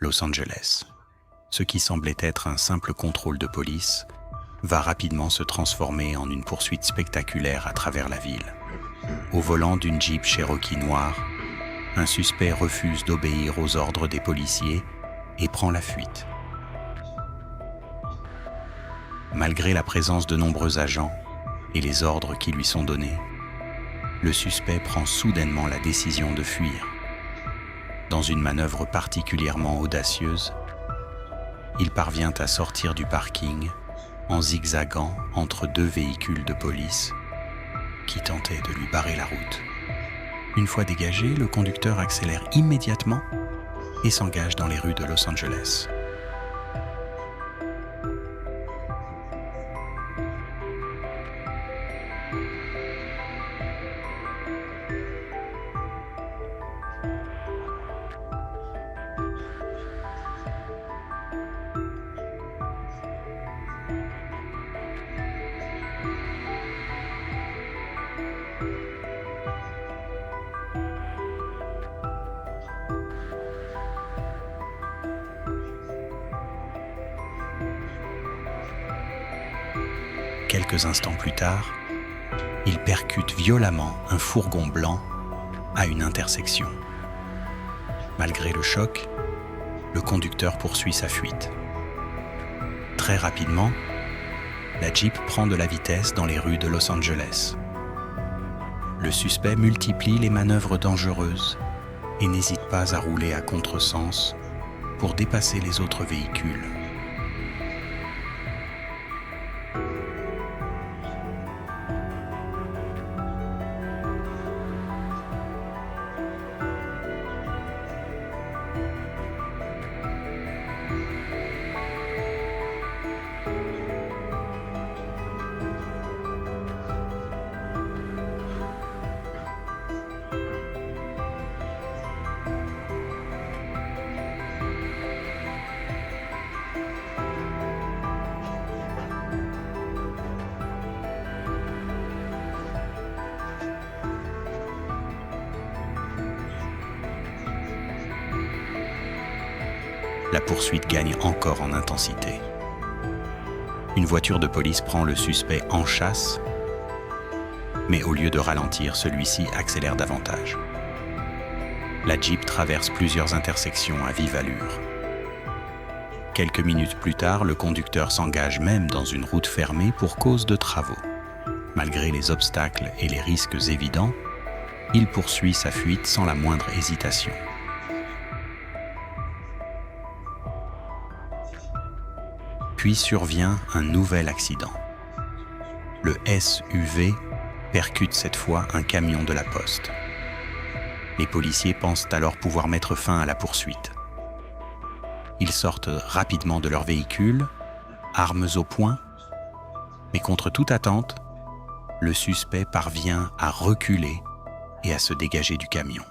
Los Angeles. Ce qui semblait être un simple contrôle de police va rapidement se transformer en une poursuite spectaculaire à travers la ville. Au volant d'une Jeep Cherokee noire, un suspect refuse d'obéir aux ordres des policiers et prend la fuite. Malgré la présence de nombreux agents et les ordres qui lui sont donnés, le suspect prend soudainement la décision de fuir. Dans une manœuvre particulièrement audacieuse, il parvient à sortir du parking en zigzagant entre deux véhicules de police qui tentaient de lui barrer la route. Une fois dégagé, le conducteur accélère immédiatement et s'engage dans les rues de Los Angeles. Quelques instants plus tard, il percute violemment un fourgon blanc à une intersection. Malgré le choc, le conducteur poursuit sa fuite. Très rapidement, la Jeep prend de la vitesse dans les rues de Los Angeles. Le suspect multiplie les manœuvres dangereuses et n'hésite pas à rouler à contresens pour dépasser les autres véhicules. La poursuite gagne encore en intensité. Une voiture de police prend le suspect en chasse, mais au lieu de ralentir, celui-ci accélère davantage. La Jeep traverse plusieurs intersections à vive allure. Quelques minutes plus tard, le conducteur s'engage même dans une route fermée pour cause de travaux. Malgré les obstacles et les risques évidents, il poursuit sa fuite sans la moindre hésitation. Puis survient un nouvel accident. Le SUV percute cette fois un camion de la poste. Les policiers pensent alors pouvoir mettre fin à la poursuite. Ils sortent rapidement de leur véhicule, armes au poing, mais contre toute attente, le suspect parvient à reculer et à se dégager du camion.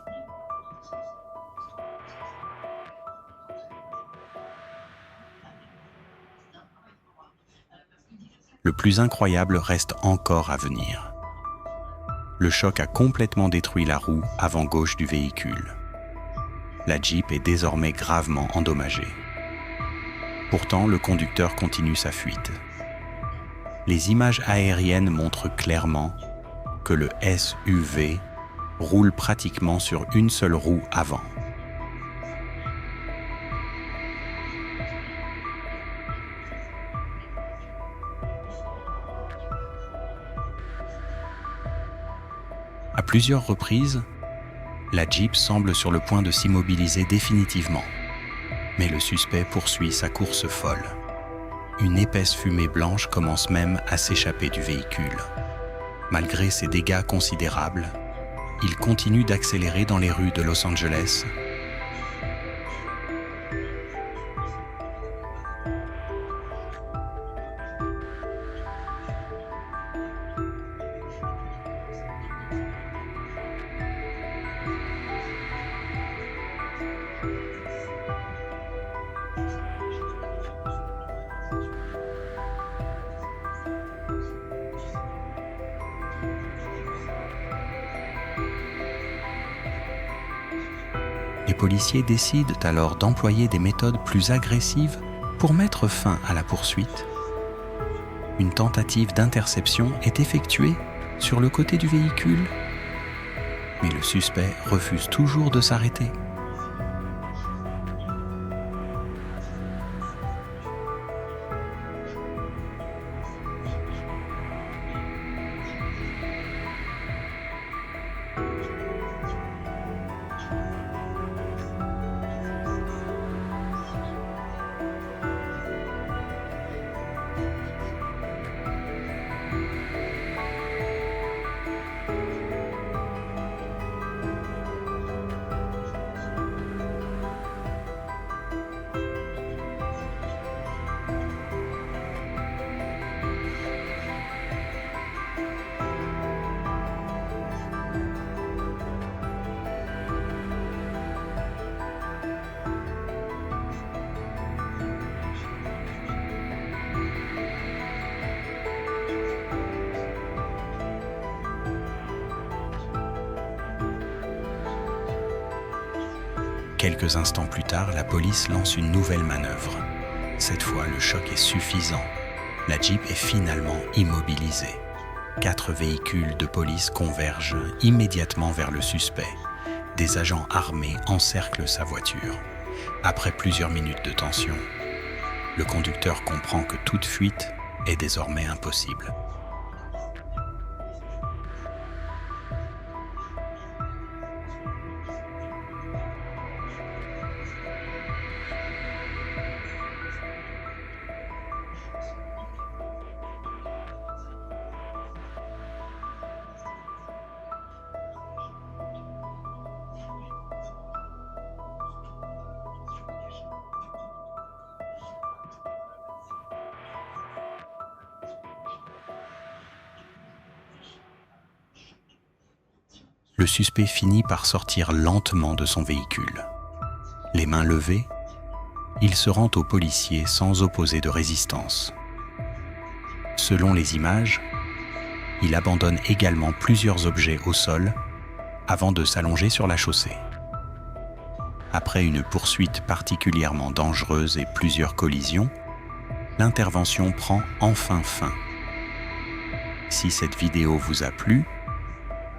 Le plus incroyable reste encore à venir. Le choc a complètement détruit la roue avant gauche du véhicule. La Jeep est désormais gravement endommagée. Pourtant, le conducteur continue sa fuite. Les images aériennes montrent clairement que le SUV roule pratiquement sur une seule roue avant. À plusieurs reprises, la Jeep semble sur le point de s'immobiliser définitivement. Mais le suspect poursuit sa course folle. Une épaisse fumée blanche commence même à s'échapper du véhicule. Malgré ces dégâts considérables, il continue d'accélérer dans les rues de Los Angeles. Les policiers décident alors d'employer des méthodes plus agressives pour mettre fin à la poursuite. Une tentative d'interception est effectuée sur le côté du véhicule, mais le suspect refuse toujours de s'arrêter. Quelques instants plus tard, la police lance une nouvelle manœuvre. Cette fois, le choc est suffisant. La Jeep est finalement immobilisée. 4 véhicules de police convergent immédiatement vers le suspect. Des agents armés encerclent sa voiture. Après plusieurs minutes de tension, le conducteur comprend que toute fuite est désormais impossible. Le suspect finit par sortir lentement de son véhicule. Les mains levées, il se rend aux policiers sans opposer de résistance. Selon les images, il abandonne également plusieurs objets au sol avant de s'allonger sur la chaussée. Après une poursuite particulièrement dangereuse et plusieurs collisions, l'intervention prend enfin fin. Si cette vidéo vous a plu,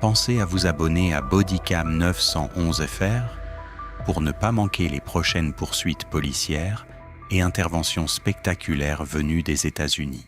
pensez à vous abonner à Bodycam 911 FR pour ne pas manquer les prochaines poursuites policières et interventions spectaculaires venues des États-Unis.